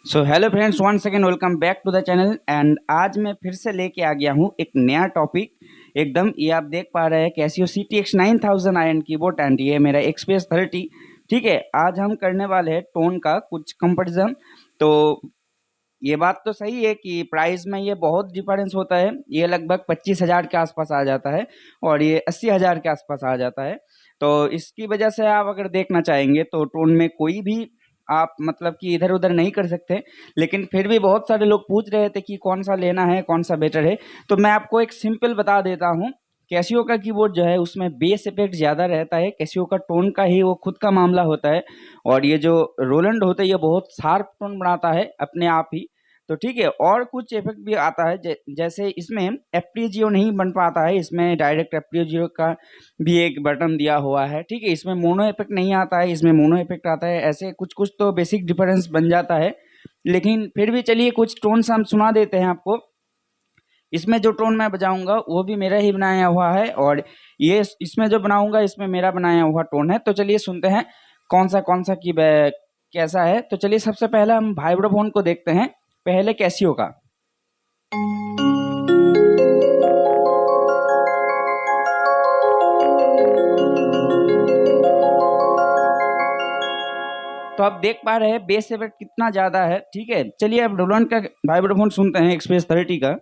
So hello friends, one second welcome back to the channel. And आज मैं फिर से लेके आ गया हूँ एक नया टॉपिक एकदम। ये आप देख पा रहे हैं Casio CTX 9000 iron keyboard and ये मेरा XPS 30। ठीक है, आज हम करने वाले हैं टोन का कुछ कंपैरिजन। तो ये बात तो सही है कि प्राइस में ये बहुत डिफरेंस होता है। ये लगभग 25,000 के आसपास आ जाता है और ये 80,000 के आसपास आ जाता है। तो इसकी वजह से आप अगर देखना चाहेंगे तो टोन में कोई भी आप मतलब कि इधर उधर नहीं कर सकते। लेकिन फिर भी बहुत सारे लोग पूछ रहे थे कि कौन सा लेना है, कौन सा बेटर है। तो मैं आपको एक सिंपल बता देता हूँ। कैसियो का कीबोर्ड जो है उसमें बेस इफेक्ट ज़्यादा रहता है। कैसियो का टोन का ही वो खुद का मामला होता है। और ये जो रोलैंड होता है ये बहुत शार्प टोन बनाता है अपने आप ही। तो ठीक है, और कुछ इफेक्ट भी आता है जैसे इसमें एफपीजीओ नहीं बन पाता है। इसमें डायरेक्ट एफपीजीओ का भी एक बटन दिया हुआ है। ठीक है, इसमें मोनो इफेक्ट नहीं आता है, इसमें मोनो इफेक्ट आता है। ऐसे कुछ कुछ तो बेसिक डिफरेंस बन जाता है। लेकिन फिर भी चलिए कुछ टोन्स हम सुना देते हैं आपको। इसमें जो टोन मैं बजाऊंगा वो भी मेरा ही बनाया हुआ है और ये इसमें जो बनाऊंगा इसमें मेरा बनाया हुआ टोन है। तो चलिए सुनते हैं कौन सा की कैसा है। तो चलिए सबसे पहले हम वाइब्रोफोन को देखते हैं, पहले कैसियो का। तो आप देख पा रहे हैं बेस इफेक्ट कितना ज्यादा है। ठीक है, चलिए अब रोलैंड का वाइब्रोफोन सुनते हैं, XPS 30 का।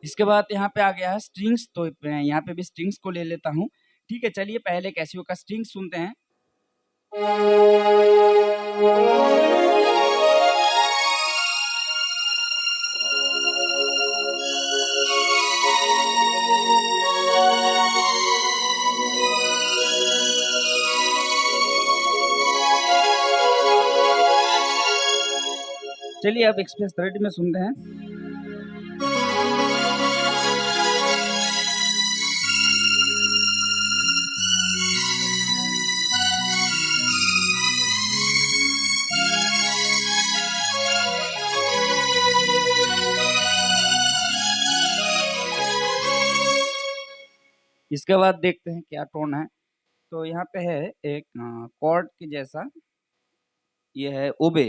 इसके बाद यहाँ पे आ गया है स्ट्रिंग्स। तो मैं यहाँ पे भी स्ट्रिंग्स को ले लेता हूँ। ठीक है, चलिए पहले कैसियो का स्ट्रिंग्स सुनते हैं। चलिए अब XPS 30 में सुनते हैं। इसके बाद देखते हैं क्या टोन है। तो यहाँ पे है एक कॉर्ड के जैसा, ये है ओबे।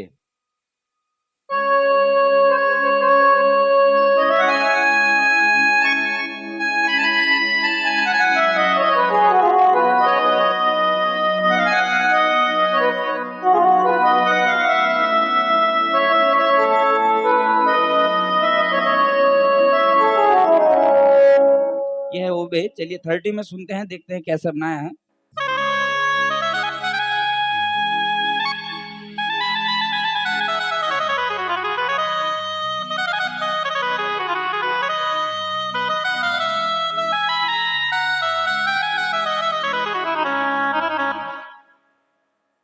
ये है ओबे। चलिए 30 में सुनते हैं, देखते हैं कैसा बनाया है।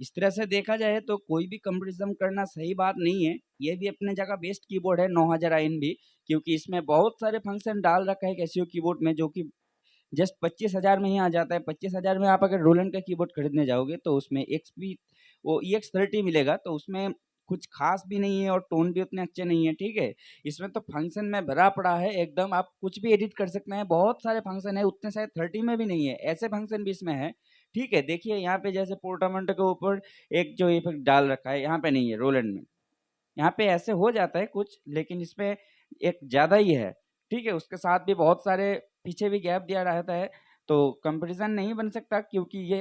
इस तरह से देखा जाए तो कोई भी कंपैरिजन करना सही बात नहीं है। ये भी अपने जगह बेस्ट कीबोर्ड है 9000 आयन भी, क्योंकि इसमें बहुत सारे फंक्शन डाल रखा है कैसियो कीबोर्ड में, जो कि जस्ट 25,000 में ही आ जाता है। 25,000 में आप अगर रोलैंड का कीबोर्ड खरीदने जाओगे तो उसमें XP वो EX 30 मिलेगा। तो उसमें कुछ खास भी नहीं है और टोन भी उतने अच्छे नहीं है। ठीक है, इसमें तो फंक्शन में भरा पड़ा है एकदम। आप कुछ भी एडिट कर सकते हैं, बहुत सारे फंक्शन है, उतने शायद 30 में भी नहीं है, ऐसे फंक्शन भी इसमें है। ठीक है, देखिए यहाँ पे जैसे पोर्टामेंट के ऊपर एक जो इफेक्ट डाल रखा है, यहाँ पे नहीं है रोलैंड में। यहाँ पे ऐसे हो जाता है कुछ, लेकिन इसमें एक ज़्यादा ही है। ठीक है, उसके साथ भी बहुत सारे पीछे भी गैप दिया रहता है। तो कंपैरिजन नहीं बन सकता, क्योंकि ये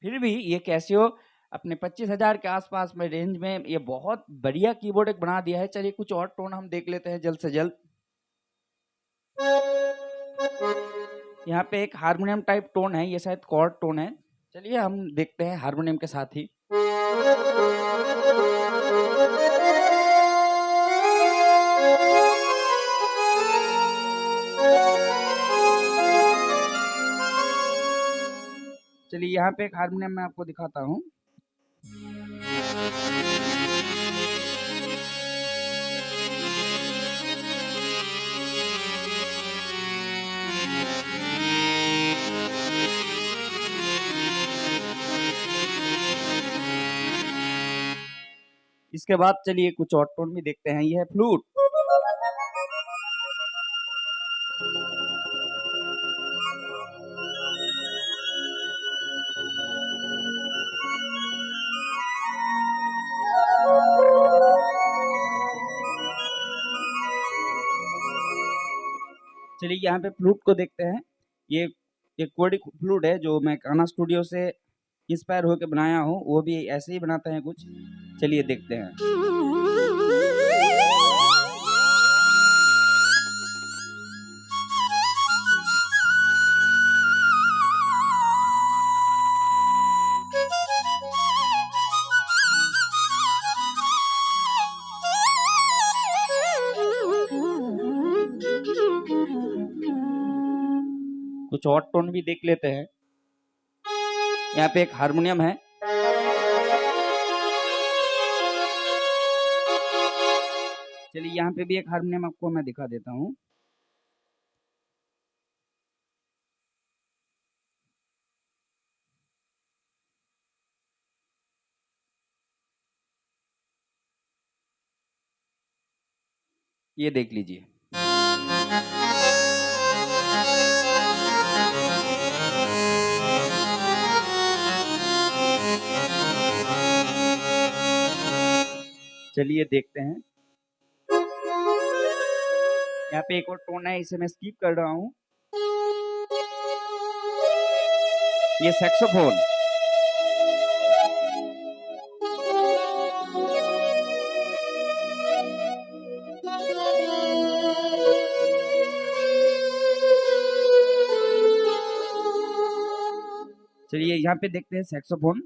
फिर भी ये कैसियो अपने 25,000 के आसपास में रेंज में ये बहुत बढ़िया कीबोर्ड एक बना दिया है। चलिए कुछ और टोन हम देख लेते हैं जल्द से जल्द। यहाँ पे एक हारमोनियम टाइप टोन है, ये शायद कॉर्ड टोन है। चलिए हम देखते हैं हारमोनियम के साथ ही। चलिए यहाँ पे एक हारमोनियम मैं आपको दिखाता हूँ। इसके बाद चलिए कुछ और टोन भी देखते हैं। ये है फ्लूट। चलिए यहाँ पे फ्लूट को देखते हैं। ये एक कोडिक फ्लूट है जो मैं गाना स्टूडियो से इंस्पायर होकर बनाया हूँ। वो भी ऐसे ही बनाते हैं कुछ। चलिए देखते हैं। कुछ और टोन भी देख लेते हैं। यहाँ पे एक हारमोनियम है। चलिए यहाँ पे भी एक हारमोनियम आपको मैं दिखा देता हूँ। ये देख लीजिए। चलिए देखते हैं। यहाँ पे एक और टोन है, इसे मैं स्किप कर रहा हूँ। ये सैक्सोफोन। चलिए यहाँ पे देखते हैं सैक्सोफोन।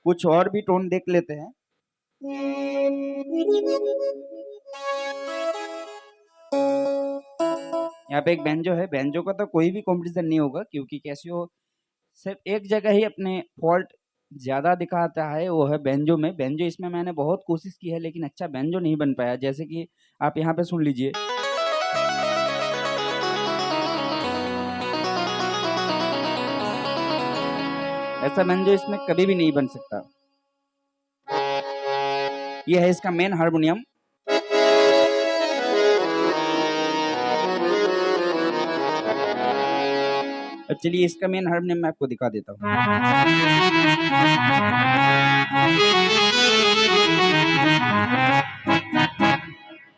कुछ और भी टोन देख लेते हैं। यहाँ पे एक बैंजो है। बैंजो का तो कोई भी कंपटीशन नहीं होगा क्योंकि कैसियो सिर्फ एक जगह ही अपने फॉल्ट ज्यादा दिखाता है, वो है बैंजो में। बैंजो इसमें मैंने बहुत कोशिश की है लेकिन अच्छा बैंजो नहीं बन पाया। जैसे कि आप यहाँ पे सुन लीजिए। ऐसा बैंजो इसमें कभी भी नहीं बन सकता। ये है इसका मेन हारमोनियम। चलिए इसका मेन हारमोनियम मैं आपको दिखा देता हूँ।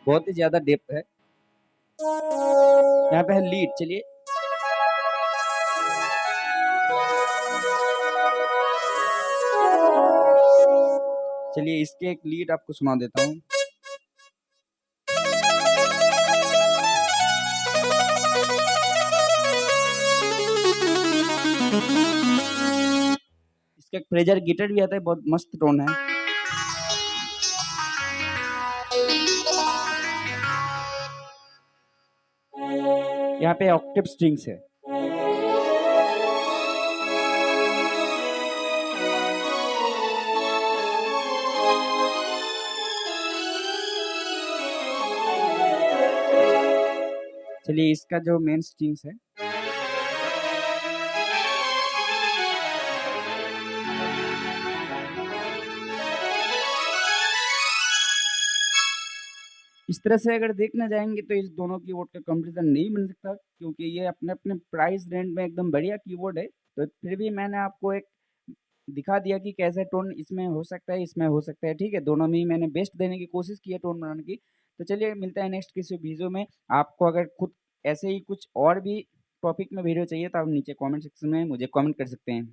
बहुत ही ज्यादा डेप्थ है। यहाँ पे है लीड। चलिए चलिए इसके एक लीड आपको सुना देता हूँ। इसका एक प्रेजर गिटार भी आता है, बहुत मस्त टोन है। यहाँ पे ऑक्टेव स्ट्रिंग्स है। चलिए इसका जो मेन स्ट्रिंग्स है। इस तरह से अगर देखने जाएंगे तो इस दोनों कीबोर्ड का कंपैरिजन नहीं बन सकता क्योंकि ये अपने अपने प्राइस रेंज में एकदम बढ़िया कीबोर्ड है। तो फिर भी मैंने आपको एक दिखा दिया कि कैसे टोन इसमें हो सकता है, इसमें हो सकता है। ठीक है, दोनों में ही मैंने बेस्ट देने की कोशिश की है टोन बनाने की। तो चलिए मिलता है नेक्स्ट किसी वीडियो में। आपको अगर खुद ऐसे ही कुछ और भी टॉपिक में वीडियो चाहिए तो आप नीचे कमेंट सेक्शन में मुझे कमेंट कर सकते हैं।